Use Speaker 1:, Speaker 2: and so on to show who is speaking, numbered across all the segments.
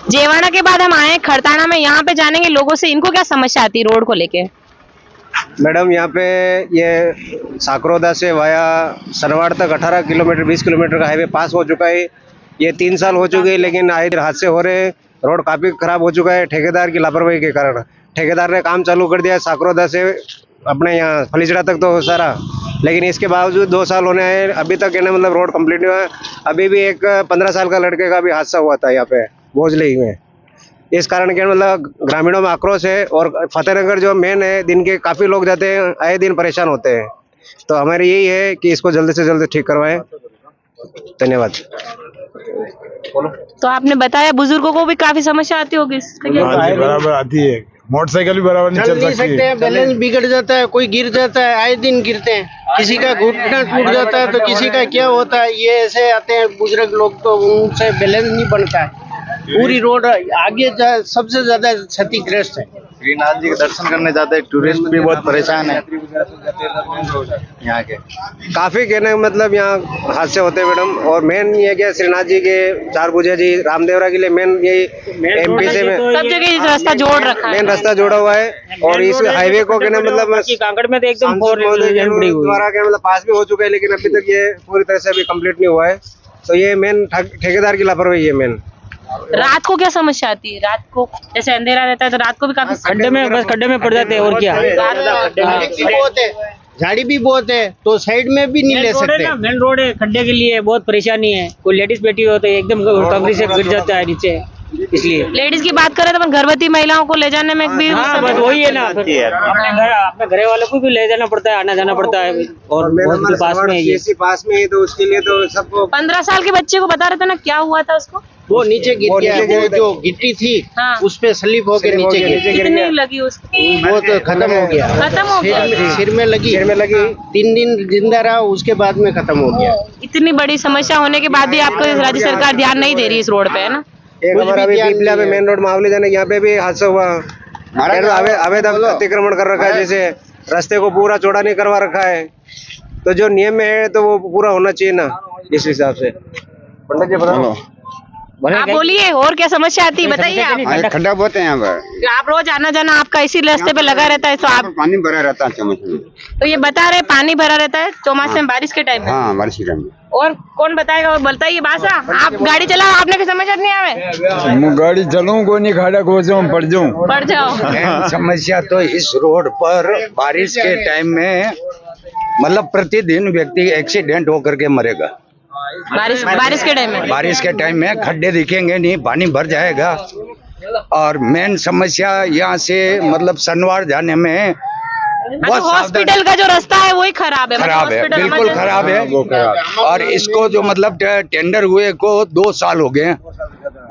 Speaker 1: जेवाड़ा के बाद हम आए खड़ताना में, यहाँ पे जानेंगे लोगों से इनको क्या समस्या आती है रोड को लेके।
Speaker 2: मैडम यहाँ पे ये साकरोदा से वाया सरवाड़ तक 18 किलोमीटर 20 किलोमीटर का हाईवे पास हो चुका है। ये 3 साल हो चुके हैं, लेकिन आए दिन हादसे हो रहे हैं। रोड काफी खराब हो चुका है ठेकेदार की लापरवाही के कारण। ठेकेदार ने काम चालू कर दिया है साकरोदा से अपने यहाँ फलीचड़ा तक तो सारा, लेकिन इसके बावजूद 2 साल होने आए, अभी तक है मतलब रोड कंप्लीट नहीं हुआ। अभी भी एक 15 साल का लड़के का भी हादसा हुआ था यहाँ पे भोजली में। इस कारण के मतलब ग्रामीणों में आक्रोश है, और फतेहनगर जो मेन है दिन के काफी लोग जाते हैं, आए दिन परेशान होते हैं। तो हमारी यही है कि इसको जल्द से जल्द ठीक करवाएं। धन्यवाद।
Speaker 1: तो आपने बताया बुजुर्गों को भी काफी समस्या आती होगी
Speaker 3: बराबर आती है, मोटरसाइकिल भी बराबर नहीं चल सकती है,
Speaker 4: बैलेंस बिगड़ जाता है, कोई गिर जाता है, आए दिन गिरते हैं, किसी का घुटना टूट जाता है तो किसी का क्या होता है। ये ऐसे आते हैं बुजुर्ग लोग तो उनसे बैलेंस नहीं बनता है। पूरी रोड आगे सबसे ज्यादा क्षतिग्रस्त है।
Speaker 5: श्रीनाथ जी के दर्शन करने जाते हैं, टूरिस्ट भी बहुत परेशान है यहाँ के।
Speaker 2: काफी कहने मतलब यहाँ हादसे होते हैं मैडम, और मेन ये क्या श्रीनाथ जी के चार भुजा जी रामदेवरा के लिए मेन यही एमपी से
Speaker 1: सब जगह रास्ता जोड़ रखा है,
Speaker 2: मेन रास्ता जोड़ा हुआ है। और इस हाईवे को कहने मतलब
Speaker 4: कांगड़ में तो एकदम
Speaker 2: द्वारा के मतलब पास भी हो चुका है, लेकिन अभी तक ये पूरी तरह से अभी कंप्लीट नहीं हुआ है। तो ये मेन ठेकेदार की लापरवाही है मेन।
Speaker 1: रात को क्या समस्या आती है? रात को जैसे अंधेरा रहता है तो रात को भी काफी
Speaker 4: खड्डे में पड़ जाते हैं, और क्या झाड़ी भी बहुत है तो साइड में भी नहीं ले सकते। मेन रोड है, खड्डे के लिए बहुत परेशानी है। कोई लेडीज बैठी हो तो एकदम टंगरी से गिर जाता है नीचे, इसलिए।
Speaker 1: लेडीज की बात करें तो गर्भवती महिलाओं को ले जाने में भी
Speaker 4: बस वही है ना, अपने घरे वालों को भी ले जाना पड़ता है, आना जाना पड़ता है। और पास में है,
Speaker 2: पास में है तो उसके लिए तो सबको
Speaker 1: 15 साल के बच्चे को बता रहे थे ना क्या हुआ था उसको?
Speaker 4: वो नीचे गिर गया, वो जो गिट्टी थी उस पे स्लिप होके नीचे गिर।
Speaker 1: कितनी लगी उसको?
Speaker 4: वो तो खत्म हो गया, सिर में लगी 3 दिन जिंदा रहा, उसके बाद में खत्म हो गया।
Speaker 1: इतनी बड़ी समस्या होने के बाद भी आपको राज्य सरकार ध्यान नहीं दे रही इस रोड पे, है ना?
Speaker 2: एक हमारा अभी पीपलिया में मेन रोड मावली जाने यहाँ पे भी हादसा हुआ। अवैध अतिक्रमण कर रखा है, जैसे रास्ते को पूरा चौड़ा नहीं करवा रखा है। तो जो नियम में है तो वो पूरा होना चाहिए ना, इस हिसाब से। पंडित जी बताओ।
Speaker 1: आप बोलिए, और क्या समस्या आती है बताइए आप।
Speaker 5: खड्डा बहुत है यहाँ पर,
Speaker 1: आप रोज आना जाना आपका इसी रास्ते पे लगा रहता है, तो आप
Speaker 5: पानी भरा रहता है चौमासे में।
Speaker 1: तो ये बता रहे पानी भरा रहता है चौमासे में, बारिश के टाइम में?
Speaker 5: हाँ, बारिश के टाइम में।
Speaker 1: और कौन बताएगा? और बताइए भाषा, आप गाड़ी चलाओ, आपने की समझ नहीं आवे?
Speaker 3: मैं गाड़ी चलाऊं को नहीं, खाड़ा को पड़
Speaker 1: जाओ।
Speaker 6: समस्या तो इस रोड पर बारिश के टाइम में मतलब प्रतिदिन व्यक्ति एक्सीडेंट होकर के मरेगा।
Speaker 1: बारिश के टाइम में?
Speaker 6: बारिश के टाइम में खड्डे दिखेंगे नहीं, पानी भर जाएगा। और मेन समस्या यहाँ से मतलब सनवाड़ जाने में
Speaker 1: हॉस्पिटल का जो रास्ता है वही खराब है।
Speaker 6: बिल्कुल खराब है। और इसको जो मतलब टेंडर हुए को 2 साल हो गए,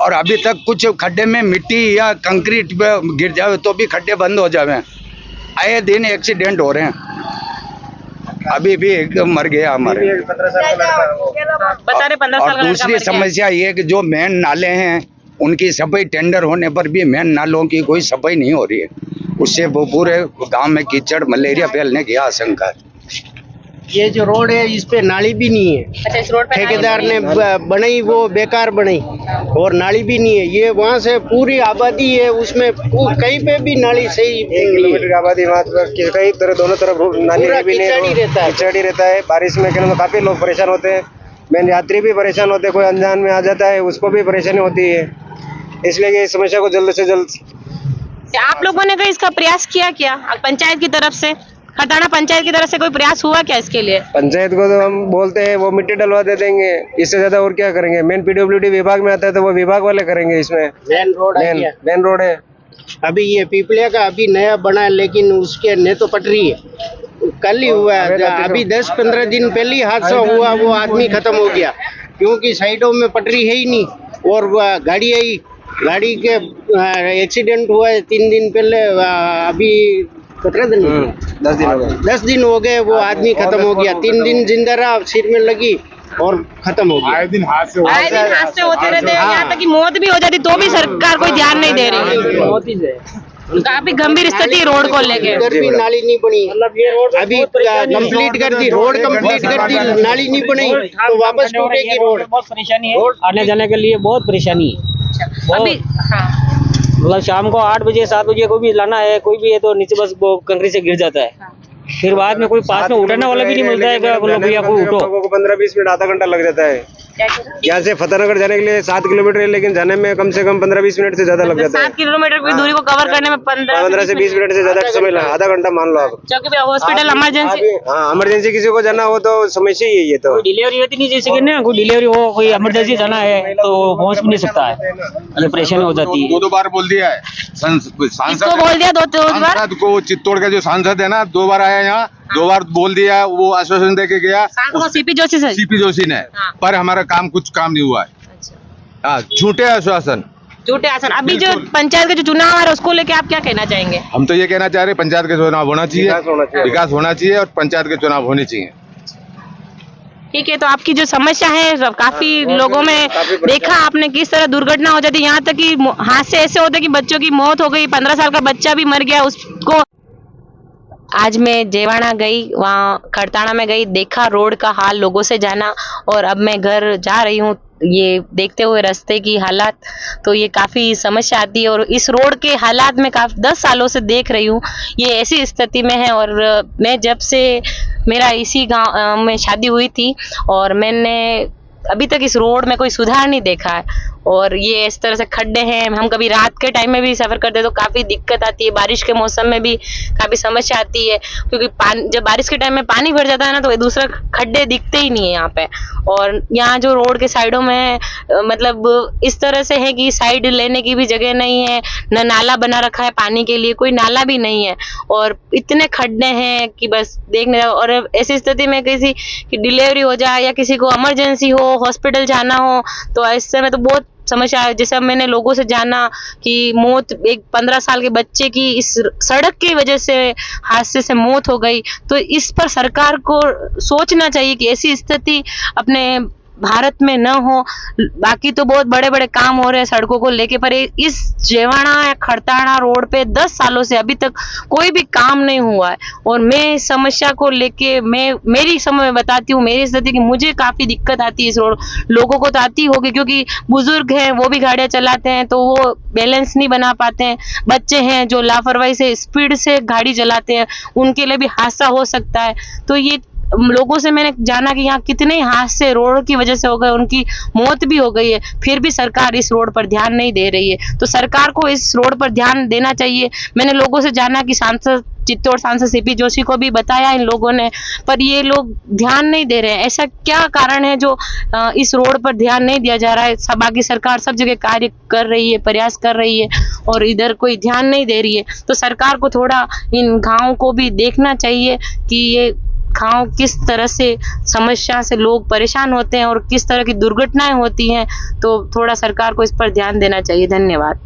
Speaker 6: और अभी तक कुछ खड्डे में मिट्टी या कंक्रीट गिर जावे तो भी खड्डे बंद हो जावे। आए दिन एक्सीडेंट हो रहे हैं। अभी भी एकदम मर गया हमारे। और दूसरी समस्या ये कि जो मेन नाले हैं उनकी सफाई टेंडर होने पर भी मेन नालों की कोई सफाई नहीं हो रही है। उससे वो पूरे गांव में कीचड़ मलेरिया फैलने की आशंका है।
Speaker 4: ये जो रोड है इस पे नाली भी नहीं है।
Speaker 1: अच्छा, इस रोड पे
Speaker 4: ठेकेदार ने बनाई वो बेकार बनाई, और नाली भी नहीं है। ये वहाँ से पूरी आबादी है, उसमें कहीं पे भी नाली सही
Speaker 2: 1 किलोमीटर की आबादी कई तरह दोनों तरफ नाली भी नहीं कीचड़ ही रहता है। बारिश में काफी लोग परेशान होते हैं, मेन यात्री भी परेशान होते हैं। कोई अनजान में आ जाता है उसको भी परेशानी होती है। इसलिए इस समस्या को जल्द से जल्द।
Speaker 1: आप लोगों ने कोई इसका प्रयास किया क्या पंचायत की तरफ से? खड़ताना पंचायत की तरफ से कोई प्रयास हुआ क्या इसके लिए?
Speaker 2: पंचायत को तो हम बोलते हैं वो मिट्टी डलवा दे देंगे, इससे ज्यादा और क्या करेंगे। मेन पीडब्ल्यूडी विभाग में आता है तो वो विभाग वाले करेंगे। इसमें मेन रोड है।
Speaker 4: अभी ये पीपलिया का अभी नया बना है, लेकिन उसके ने तो पटरी है। कल ही हुआ है, अभी 10-15 दिन पहले ही हादसा हुआ, वो आदमी खत्म हो गया क्योंकि साइडों में पटरी है ही नहीं। और गाड़ी आई, गाड़ी के एक्सीडेंट हुआ है 3 दिन पहले। अभी 17 दिन 10 दिन हो गए, वो आदमी खत्म हो गया। 3 दिन जिंदा रहा, सिर में लगी और खत्म हो गया।
Speaker 3: आए दिन हादसे
Speaker 1: होते रहते हैं, यहाँ तक कि मौत भी हो जाती तो भी सरकार कोई ध्यान नहीं दे रही है। काफी गंभीर स्थिति है रोड को लेके।
Speaker 4: इधर भी नाली नहीं बनी, अभी कंप्लीट कर दी, रोड कंप्लीट कर दी, नाली नहीं बनी तो वापस टूटेगी रोड।
Speaker 7: बहुत परेशानी है, आने जाने के लिए बहुत परेशानी है।
Speaker 1: अभी हाँ
Speaker 7: मतलब शाम को 8 बजे 7 बजे कोई भी लाना है, कोई भी है तो नीचे बस वो कंकरी से गिर जाता है। फिर बाद में कोई पास में उठाने वाला भी नहीं मिलता है कि बोलो भैया कोई उठो।
Speaker 2: 15-20 मिनट आधा घंटा लग जाता है। यहाँ से फतेहनगर जाने के लिए 7 किलोमीटर है, लेकिन जाने में कम से कम 15-20 मिनट से ज्यादा लग जाता है।
Speaker 1: 7 किलोमीटर की दूरी को कवर करने में
Speaker 2: 15 से 20 मिनट से ज्यादा समय लगा, आधा घंटा मान लो आप।
Speaker 1: क्योंकि हॉस्पिटल इमरजेंसी,
Speaker 2: हाँ इमरजेंसी किसी को जाना हो तो समस्या ही है ये तो।
Speaker 7: डिलीवरी होती नहीं, जैसे कि ना कोई डिलीवरी हो, कोई इमरजेंसी जाना है तो पहुंच भी नहीं सकता है, ये परेशानी हो जाती है।
Speaker 3: 2 बार बोल दिया है
Speaker 1: किसको बोल दिया? 2 बार
Speaker 3: सांसद को, चित्तौड़ का जो सांसद है ना 2 बार आया यहाँ, 2 बार बोल दिया, वो आश्वासन दे के गया
Speaker 1: सीपी जोशी से,
Speaker 3: सीपी जोशी ने, पर हमारा कुछ काम नहीं हुआ है। हाँ, झूठे आश्वासन,
Speaker 1: झूठे आसन। अभी जो पंचायत के जो चुनाव आ रहा है उसको लेके आप क्या कहना चाहेंगे?
Speaker 3: हम तो ये कहना चाह रहे हैं पंचायत के चुनाव होना चाहिए, विकास होना चाहिए और पंचायत के चुनाव होने चाहिए।
Speaker 1: ठीक है, तो आपकी जो समस्या है काफी लोगों में देखा आपने किस तरह दुर्घटना हो जाती है, यहाँ तक कि हादसे ऐसे होते कि बच्चों की मौत हो गई, 15 साल का बच्चा भी मर गया उसको। आज मैं जेवाणा गई, वहाँ खड़ताना में गई, देखा रोड का हाल, लोगों से जाना, और अब मैं घर जा रही हूँ। ये देखते हुए रास्ते की हालात, तो ये काफ़ी समस्या आती है। और इस रोड के हालात में काफ़ी 10 सालों से देख रही हूँ, ये ऐसी स्थिति में है। और मैं जब से मेरा इसी गांव में शादी हुई थी और मैंने अभी तक इस रोड में कोई सुधार नहीं देखा है। और ये इस तरह से खड्डे हैं, हम कभी रात के टाइम में भी सफ़र करते हैं तो काफ़ी दिक्कत आती है, बारिश के मौसम में भी काफ़ी समस्या आती है, क्योंकि जब बारिश के टाइम में पानी भर जाता है ना तो दूसरा खड्डे दिखते ही नहीं है यहाँ पे। और यहाँ जो रोड के साइडों में मतलब इस तरह से है कि साइड लेने की भी जगह नहीं है, न नाला बना रखा है पानी के लिए, कोई नाला भी नहीं है, और इतने खड्डे हैं कि बस देखने। और ऐसी स्थिति में किसी की डिलीवरी हो जाए या किसी को इमरजेंसी हो, हॉस्पिटल जाना हो, तो ऐसे में तो बहुत समस्या है। जैसे मैंने लोगों से जाना कि मौत, एक 15 साल के बच्चे की इस सड़क की वजह से हादसे से मौत हो गई, तो इस पर सरकार को सोचना चाहिए कि ऐसी स्थिति अपने भारत में न हो। बाकी तो बहुत बड़े बड़े काम हो रहे हैं सड़कों को लेके, पर इस जेवाणा या खड़ताना रोड पे 10 सालों से अभी तक कोई भी काम नहीं हुआ है। और मैं इस समस्या को लेके मेरी समय में बताती हूँ, मेरी स्थिति की मुझे काफी दिक्कत आती है इस रोड। लोगों को तो आती होगी क्योंकि बुजुर्ग हैं, वो भी गाड़ियां चलाते हैं तो वो बैलेंस नहीं बना पाते हैं, बच्चे हैं जो लापरवाही से स्पीड से गाड़ी चलाते हैं, उनके लिए भी हादसा हो सकता है। तो ये लोगों से मैंने जाना कि यहाँ कितने हादसे रोड की वजह से हो गए, उनकी मौत भी हो गई है, फिर भी सरकार इस रोड पर ध्यान नहीं दे रही है। तो सरकार को इस रोड पर ध्यान देना चाहिए। मैंने लोगों से जाना कि सांसद चित्तौड़ सांसद सीपी जोशी को भी बताया इन लोगों ने, पर ये लोग ध्यान नहीं दे रहे हैं। ऐसा क्या कारण है जो इस रोड पर ध्यान नहीं दिया जा रहा है? बाकी सरकार सब जगह कार्य कर रही है, प्रयास कर रही है, और इधर कोई ध्यान नहीं दे रही है। तो सरकार को थोड़ा इन गाँव को भी देखना चाहिए कि ये गाँव किस तरह से समस्या से लोग परेशान होते हैं और किस तरह की दुर्घटनाएं होती हैं। तो थोड़ा सरकार को इस पर ध्यान देना चाहिए। धन्यवाद।